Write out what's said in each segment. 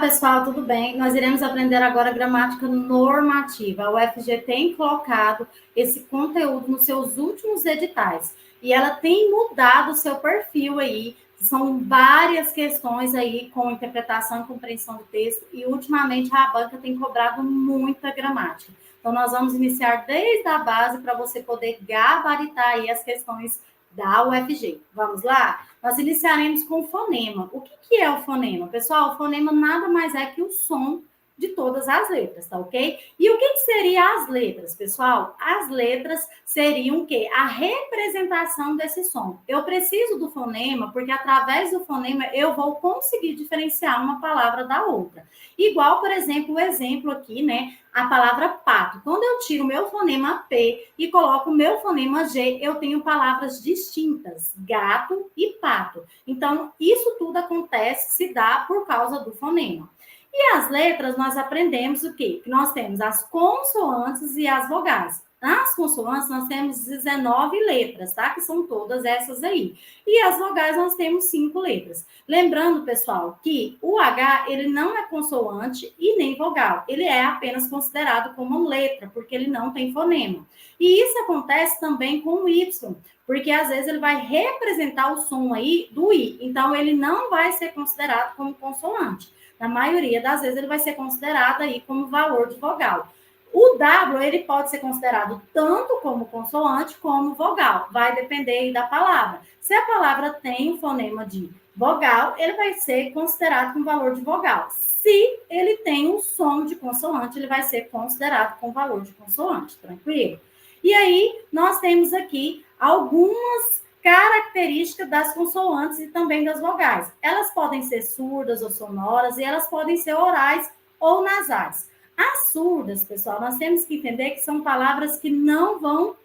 pessoal, tudo bem? Nós iremos aprender agora gramática normativa. A UFG tem colocado esse conteúdo nos seus últimos editais e ela tem mudado o seu perfil aí. São várias questões aí com interpretação e compreensão do texto e ultimamente a banca tem cobrado muita gramática. Então nós vamos iniciar desde a base para você poder gabaritar aí as questões da UFG. Vamos lá? Nós iniciaremos com o fonema. O que é o fonema? Pessoal, o fonema nada mais é que o som de todas as letras, tá ok? E o que seriam as letras, pessoal? As letras seriam o quê? A representação desse som. Eu preciso do fonema, porque através do fonema eu vou conseguir diferenciar uma palavra da outra. Igual, por exemplo, o exemplo aqui, né? A palavra pato. Quando eu tiro o meu fonema P e coloco o meu fonema G, eu tenho palavras distintas, gato e pato. Então, isso tudo acontece, se dá por causa do fonema. E as letras, nós aprendemos o quê? Que nós temos as consoantes e as vogais. Nas consoantes, nós temos 19 letras, tá? Que são todas essas aí. E as vogais, nós temos 5 letras. Lembrando, pessoal, que o H, ele não é consoante e nem vogal. Ele é apenas considerado como letra, porque ele não tem fonema. E isso acontece também com o Y, porque às vezes ele vai representar o som aí do I. Então, ele não vai ser considerado como consoante. Na maioria das vezes, ele vai ser considerado aí como valor de vogal. O W, ele pode ser considerado tanto como consoante como vogal. Vai depender aí da palavra. Se a palavra tem um fonema de vogal, ele vai ser considerado com valor de vogal. Se ele tem um som de consoante, ele vai ser considerado com valor de consoante. Tranquilo? E aí, nós temos aqui algumas características das consoantes e também das vogais. Elas podem ser surdas ou sonoras e elas podem ser orais ou nasais. As surdas, pessoal, nós temos que entender que são palavras que não vão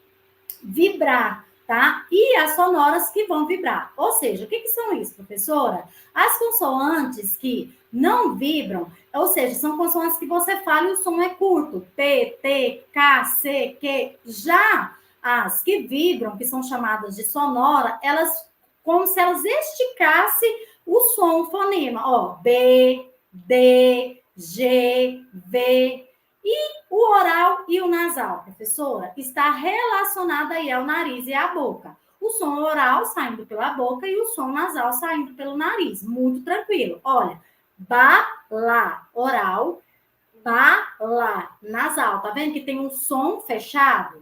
vibrar, tá? E as sonoras que vão vibrar. Ou seja, o que são isso, professora? As consoantes que não vibram, ou seja, são consoantes que você fala e o som é curto. P, T, K, C, Q. Já as que vibram, que são chamadas de sonora, elas, como se elas esticassem o som, o fonema. Ó, B, D, G, V. E o oral e o nasal, professora, está relacionado aí ao nariz e à boca. O som oral saindo pela boca e o som nasal saindo pelo nariz. Muito tranquilo. Olha, bala, oral, bala, nasal. Tá vendo que tem um som fechado?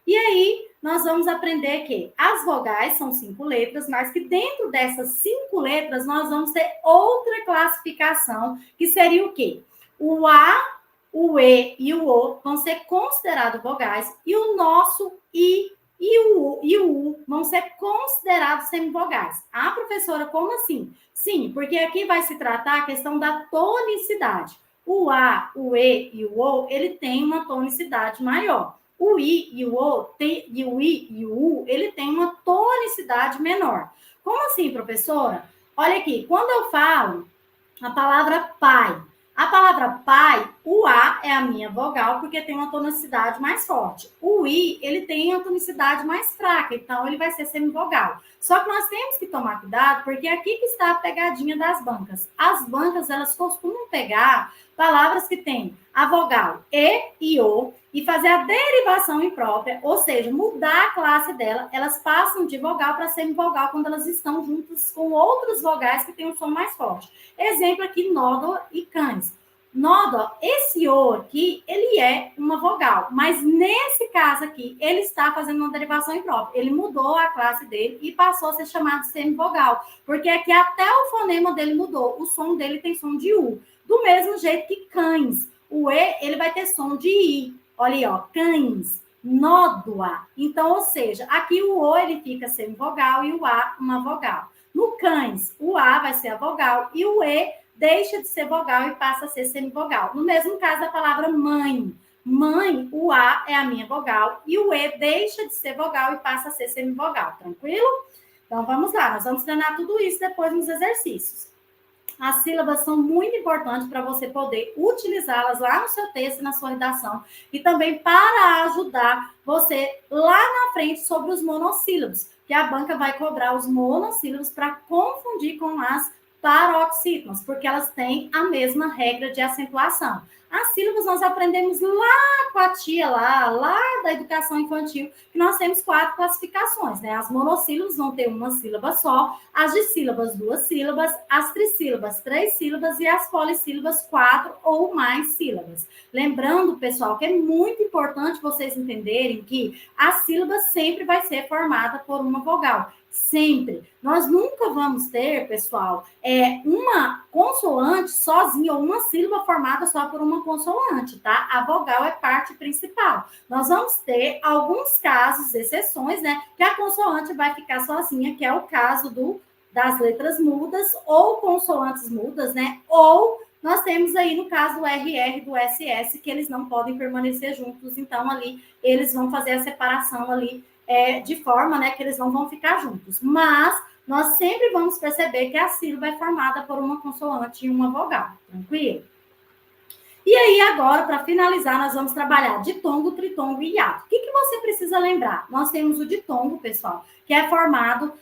E aí, nós vamos aprender que as vogais são 5 letras, mas que dentro dessas 5 letras, nós vamos ter outra classificação, que seria o quê? O A, o E e o O vão ser considerados vogais, e o nosso I e o U vão ser considerados semivogais. Ah, professora, como assim? Sim, porque aqui vai se tratar a questão da tonicidade. O A, o E e o O, ele tem uma tonicidade maior. O I e o O e o I e o U, ele tem uma tonicidade menor. Como assim, professora? Olha aqui, quando eu falo a palavra pai, a palavra pai, o A é a minha vogal, porque tem uma tonicidade mais forte. O I, ele tem uma tonicidade mais fraca, então ele vai ser semivogal. Só que nós temos que tomar cuidado, porque aqui que está a pegadinha das bancas. As bancas, elas costumam pegar palavras que têm a vogal E O e fazer a derivação imprópria, ou seja, mudar a classe dela. Elas passam de vogal para semivogal quando elas estão juntas com outras vogais que têm um som mais forte. Exemplo aqui, nódoa e cães. Nódoa, esse O aqui, ele é uma vogal, mas nesse caso aqui, ele está fazendo uma derivação imprópria. Ele mudou a classe dele e passou a ser chamado semivogal, porque aqui até o fonema dele mudou. O som dele tem som de U. Do mesmo jeito que cães. O E, ele vai ter som de I. Olha aí, ó, cães, nódoa. Então, ou seja, aqui o O, ele fica semivogal e o A, uma vogal. No cães, o A vai ser a vogal e o E deixa de ser vogal e passa a ser semivogal. No mesmo caso, a palavra mãe. Mãe, o A é a minha vogal e o E deixa de ser vogal e passa a ser semivogal. Tranquilo? Então, vamos lá. Nós vamos treinar tudo isso depois nos exercícios. As sílabas são muito importantes para você poder utilizá-las lá no seu texto, na sua redação, e também para ajudar você lá na frente sobre os monossílabos, que a banca vai cobrar os monossílabos para confundir com as paroxítonas, porque elas têm a mesma regra de acentuação. As sílabas nós aprendemos lá com a tia, lá da educação infantil, que nós temos 4 classificações, né? As monossílabas vão ter uma sílaba só, as dissílabas 2 sílabas, as trissílabas 3 sílabas e as polissílabas 4 ou mais sílabas. Lembrando, pessoal, que é muito importante vocês entenderem que a sílaba sempre vai ser formada por uma vogal. Sempre. Nós nunca vamos ter, pessoal, uma consoante sozinha ou uma sílaba formada só por uma consoante, tá? A vogal é parte principal. Nós vamos ter alguns casos, exceções, né? Que a consoante vai ficar sozinha, que é o caso das letras mudas ou consoantes mudas, né? Ou nós temos aí, no caso, do RR, do SS, que eles não podem permanecer juntos. Então, ali, eles vão fazer a separação ali de forma, né, que eles não vão ficar juntos. Mas nós sempre vamos perceber que a sílaba é formada por uma consoante e uma vogal. Tranquilo? E aí, agora, para finalizar, nós vamos trabalhar ditongo, tritongo e hiato. O que você precisa lembrar? Nós temos o ditongo, pessoal, que é formado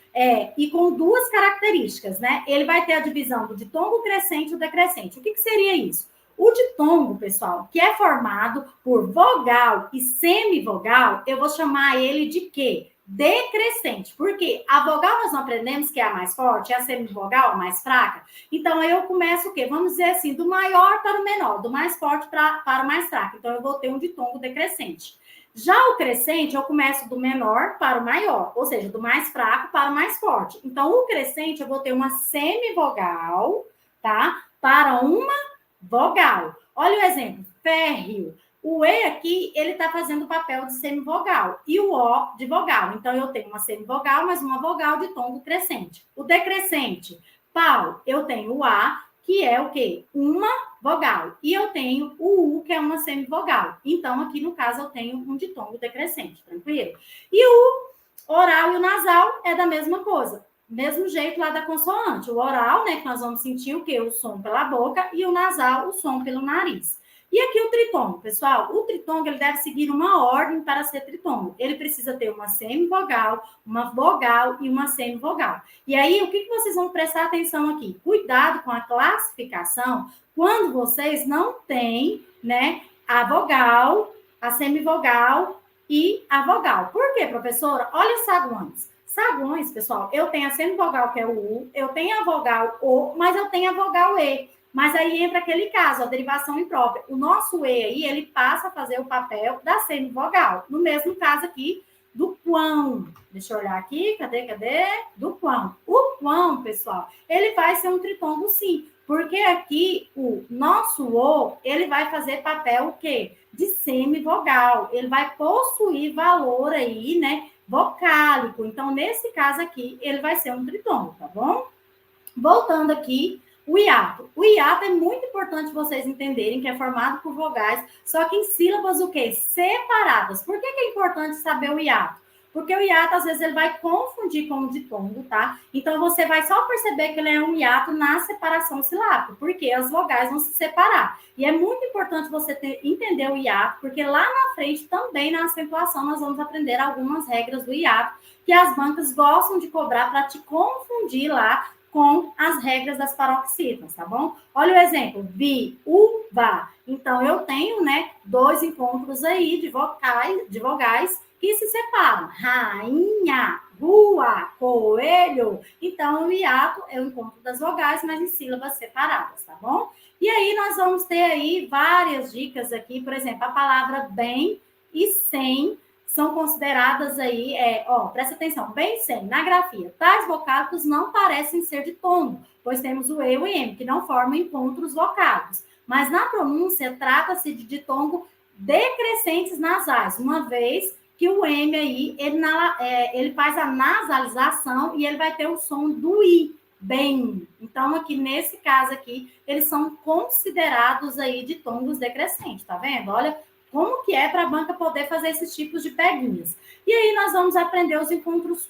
e com 2 características, né? Ele vai ter a divisão do ditongo crescente e o decrescente. O que seria isso? O ditongo, pessoal, que é formado por vogal e semivogal, eu vou chamar ele de quê? Decrescente. Porque a vogal nós não aprendemos que é a mais forte, a semivogal a mais fraca. Então, aí eu começo o quê? Vamos dizer assim, do maior para o menor, do mais forte para o mais fraco. Então, eu vou ter um ditongo decrescente. Já o crescente, eu começo do menor para o maior, ou seja, do mais fraco para o mais forte. Então, o crescente, eu vou ter uma semivogal, tá? Para uma vogal. Olha o exemplo, férreo. O E aqui, ele está fazendo o papel de semivogal e o O de vogal. Então, eu tenho uma semivogal, mas uma vogal de tom crescente. O decrescente, pau, eu tenho o A, que é o quê? Uma vogal. E eu tenho o U, que é uma semivogal. Então, aqui, no caso, eu tenho um ditongo decrescente, tranquilo? E o oral e o nasal é da mesma coisa. Mesmo jeito lá da consoante. O oral, né, que nós vamos sentir o quê? O som pela boca, e o nasal, o som pelo nariz. E aqui o tritongo, pessoal. O tritongo, ele deve seguir uma ordem para ser tritongo. Ele precisa ter uma semivogal, uma vogal e uma semivogal. E aí, o que vocês vão prestar atenção aqui? Cuidado com a classificação quando vocês não têm, né, a vogal, a semivogal e a vogal. Por quê, professora? Olha os saguões. Saguões, pessoal, eu tenho a semivogal, que é o U, eu tenho a vogal O, mas eu tenho a vogal E. Mas aí entra aquele caso, a derivação imprópria. O nosso E aí, ele passa a fazer o papel da semivogal. No mesmo caso aqui, do quão. Deixa eu olhar aqui, cadê? Do quão. O quão, pessoal, ele vai ser um tritongo sim. Porque aqui, o nosso O, ele vai fazer papel o quê? De semivogal. Ele vai possuir valor aí, né? Vocálico. Então, nesse caso aqui, ele vai ser um tritongo, tá bom? Voltando aqui, o hiato. O hiato é muito importante vocês entenderem que é formado por vogais, só que em sílabas o quê? Separadas. Por que é importante saber o hiato? Porque o hiato, às vezes, ele vai confundir com o ditongo, tá? Então, você vai só perceber que ele é um hiato na separação silábica, porque as vogais vão se separar. E é muito importante você entender o hiato, porque lá na frente, também na acentuação, nós vamos aprender algumas regras do hiato, que as bancas gostam de cobrar para te confundir lá com as regras das paroxítonas, tá bom? Olha o exemplo, vi, u, va. Então, eu tenho, né, 2 encontros aí de vogais que se separam. Rainha, rua, coelho. Então, o hiato é o encontro das vogais, mas em sílabas separadas, tá bom? E aí, nós vamos ter aí várias dicas aqui. Por exemplo, a palavra bem e sem são consideradas aí, presta atenção, bem sem, na grafia. Tais vocálicos não parecem ser de tom, pois temos o E e o M, que não formam encontros vocálicos. Mas na pronúncia, trata-se de ditongo decrescentes nasais, uma vez que o M aí, ele faz a nasalização e ele vai ter o som do I, bem. Então, aqui, nesse caso aqui, eles são considerados aí ditongos decrescentes, tá vendo? Olha como que é para a banca poder fazer esses tipos de peguinhas. E aí nós vamos aprender os encontros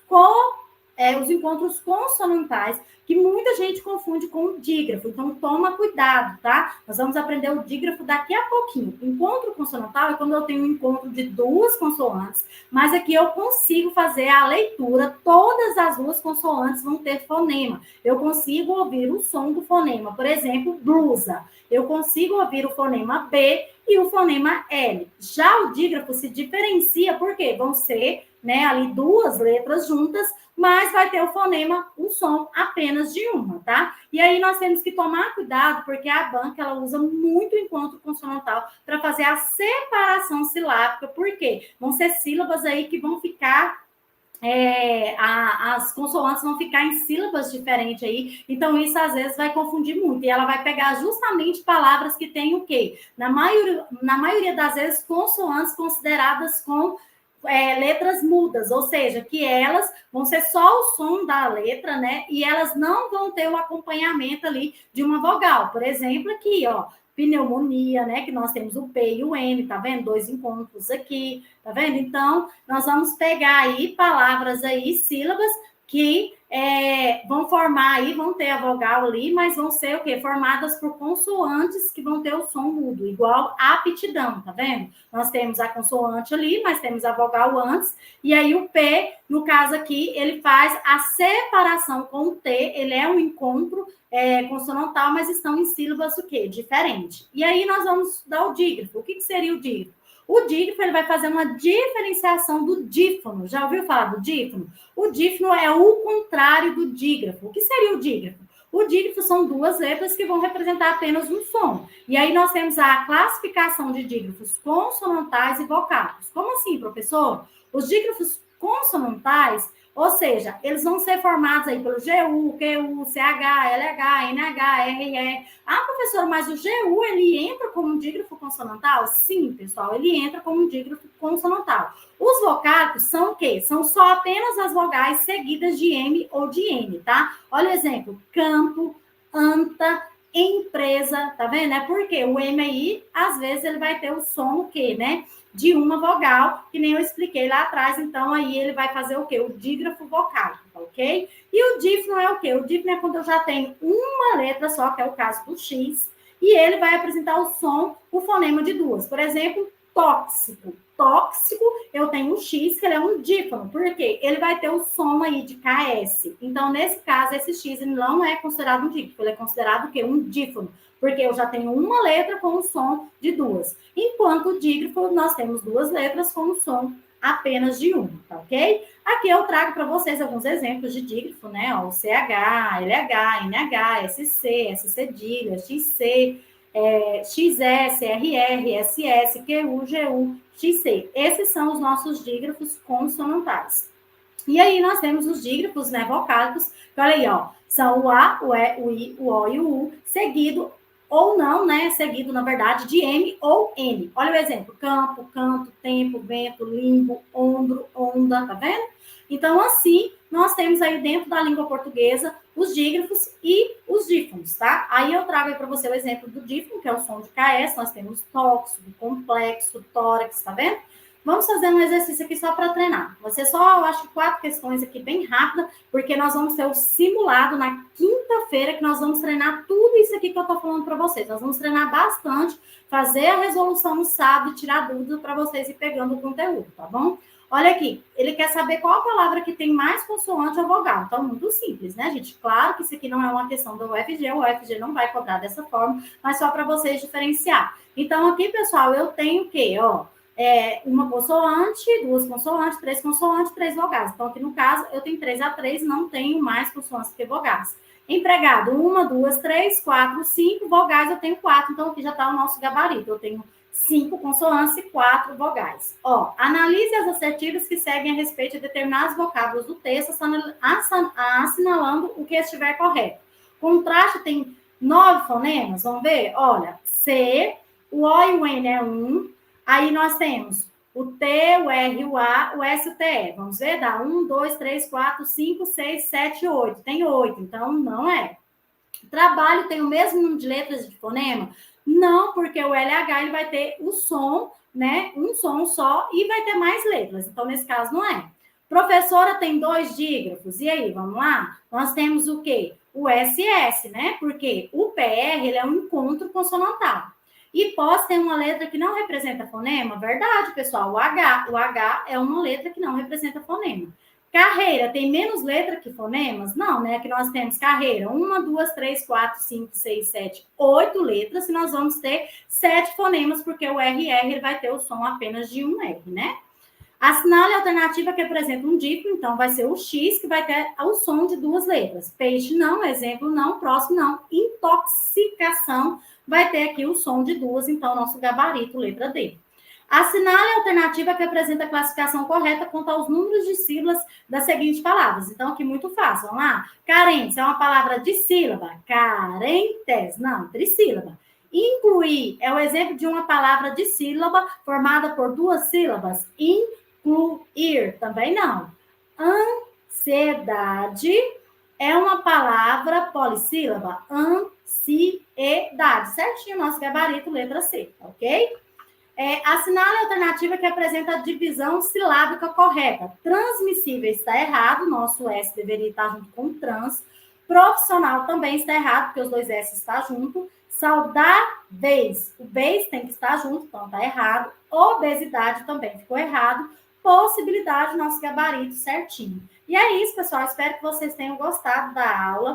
os encontros consonantais, que muita gente confunde com o dígrafo. Então, toma cuidado, tá? Nós vamos aprender o dígrafo daqui a pouquinho. Encontro consonantal é quando eu tenho um encontro de duas consoantes, mas aqui eu consigo fazer a leitura, todas as duas consoantes vão ter fonema. Eu consigo ouvir o som do fonema, por exemplo, blusa. Eu consigo ouvir o fonema B e o fonema L. Já o dígrafo se diferencia, porque vão ser, né, ali duas letras juntas, mas vai ter o fonema, um som apenas de uma, tá? E aí nós temos que tomar cuidado, porque a banca, ela usa muito o encontro consonantal para fazer a separação silábica, porque vão ser sílabas aí que vão ficar as consoantes vão ficar em sílabas diferentes aí, então isso às vezes vai confundir muito, e ela vai pegar justamente palavras que têm o quê? Na maioria das vezes, consoantes consideradas com letras mudas, ou seja, que elas vão ser só o som da letra, né? E elas não vão ter o acompanhamento ali de uma vogal. Por exemplo, aqui, ó, pneumonia, né? Que nós temos o P e o N, tá vendo? Dois encontros aqui, tá vendo? Então, nós vamos pegar aí palavras aí, sílabas, que vão formar aí, vão ter a vogal ali, mas vão ser o quê? Formadas por consoantes que vão ter o som mudo, igual a aptidão, tá vendo? Nós temos a consoante ali, mas temos a vogal antes, e aí o P, no caso aqui, ele faz a separação com o T, ele é um encontro consonantal, mas estão em sílabas o quê? Diferente. E aí nós vamos estudar o dígrafo. O que seria o dígrafo? O dígrafo, ele vai fazer uma diferenciação do dífono. Já ouviu falar do dífono? O dífono é o contrário do dígrafo. O que seria o dígrafo? O dígrafo são duas letras que vão representar apenas um som. E aí nós temos a classificação de dígrafos consonantais e vocálicos. Como assim, professor? Os dígrafos consonantais, ou seja, eles vão ser formados aí pelo GU, QU, CH, LH, NH, RE. Ah, professor, mas o GU, ele entra como um dígrafo consonantal? Sim, pessoal, ele entra como um dígrafo consonantal. Os vocálicos são o quê? São só apenas as vogais seguidas de M ou de N, tá? Olha o exemplo, campo, anta, empresa, tá vendo? É porque o M aí, às vezes, ele vai ter o som o quê, né? De uma vogal, que nem eu expliquei lá atrás, então aí ele vai fazer o quê? O dígrafo vocálico, tá ok? E o dífono é o quê? O dífono é quando eu já tenho uma letra só, que é o caso do X, e ele vai apresentar o som, o fonema de duas. Por exemplo, tóxico. Tóxico, eu tenho um X, que ele é um dífono, porque ele vai ter o som aí de KS. Então, nesse caso, esse X ele não é considerado um dígrafo, ele é considerado o quê? Um dífono, porque eu já tenho uma letra com o som de duas. Enquanto o dígrafo, nós temos duas letras com o som apenas de uma, tá ok? Aqui eu trago para vocês alguns exemplos de dígrafo, né? Ó, o CH, LH, NH, SC, SC cedilha, XC, XS, RR, SS, QU, GU, XC. Esses são os nossos dígrafos consonantais. E aí nós temos os dígrafos, né, vocálicos, que olha aí, ó, são o A, o E, o I, o O e o U, seguido ou não, né, seguido, na verdade, de M ou N. Olha o exemplo, campo, canto, tempo, vento, limbo, ombro, onda, tá vendo? Então, assim, nós temos aí dentro da língua portuguesa os dígrafos e os dífonos, tá? Aí eu trago aí para você o exemplo do dífono, que é o som de KS, nós temos tóxico, complexo, tórax, tá vendo? Vamos fazer um exercício aqui só para treinar. Você só, eu acho, 4 questões aqui bem rápida, porque nós vamos ter o simulado na quinta-feira, que nós vamos treinar tudo isso aqui que eu estou falando para vocês. Nós vamos treinar bastante, fazer a resolução no sábado, tirar dúvidas para vocês ir pegando o conteúdo, tá bom? Olha aqui, ele quer saber qual a palavra que tem mais consoante ou vogal. Então, muito simples, né, gente? Claro que isso aqui não é uma questão do UFG, o UFG não vai cobrar dessa forma, mas só para vocês diferenciar. Então, aqui, pessoal, eu tenho o quê? Ó, uma consoante, duas consoantes, três vogais. Então, aqui no caso, eu tenho 3 a 3, não tenho mais consoantes que vogais. Empregado, 1, 2, 3, 4, 5, vogais eu tenho 4, então aqui já está o nosso gabarito. Eu tenho 5 consoantes e 4 vogais. Ó, analise as assertivas que seguem a respeito de determinados vocábulos do texto, assinalando o que estiver correto. Contraste tem 9 fonemas, vamos ver? Olha, C, o O e o N é 1, aí nós temos o T, o R, o A, o S e o TE. Vamos ver? Dá 1, 2, 3, 4, 5, 6, 7, 8. Tem 8, então não é. Trabalho tem o mesmo número de letras de fonema? Não, porque o LH ele vai ter o som, né? Um som só e vai ter mais letras. Então, nesse caso, não é. Professora, tem 2 dígrafos. E aí, vamos lá? Nós temos o quê? O SS, né? Porque o PR, ele é um encontro consonantal. E pós tem uma letra que não representa fonema? Verdade, pessoal. O H. O H é uma letra que não representa fonema. Carreira tem menos letra que fonemas? Não, né? Que nós temos carreira, 1, 2, 3, 4, 5, 6, 7, 8 letras, e nós vamos ter 7 fonemas, porque o RR ele vai ter o som apenas de um R, né? Assinale a alternativa que apresenta um díplo, então vai ser o X, que vai ter o som de 2 letras. Peixe não, exemplo não, próximo não. Intoxicação vai ter aqui o som de 2, então nosso gabarito, letra D. Assinale a alternativa que apresenta a classificação correta quanto aos números de sílabas das seguintes palavras. Então, aqui muito fácil, vamos lá? Carentes é uma palavra de sílaba. Carentes, não, trissílaba. Incluir é o exemplo de uma palavra de sílaba formada por 2 sílabas. Incluir, também não. Ansiedade é uma palavra polissílaba. Ansiedade. Certinho, nosso gabarito, letra C, ok? Assinale a alternativa que apresenta a divisão silábica correta. Transmissível está errado, nosso S deveria estar junto com o trans. Profissional também está errado, porque os 2 S estão junto. Saudáveis, o base tem que estar junto, então está errado. Obesidade também ficou errado. Possibilidade, nosso gabarito certinho. E é isso, pessoal. Espero que vocês tenham gostado da aula.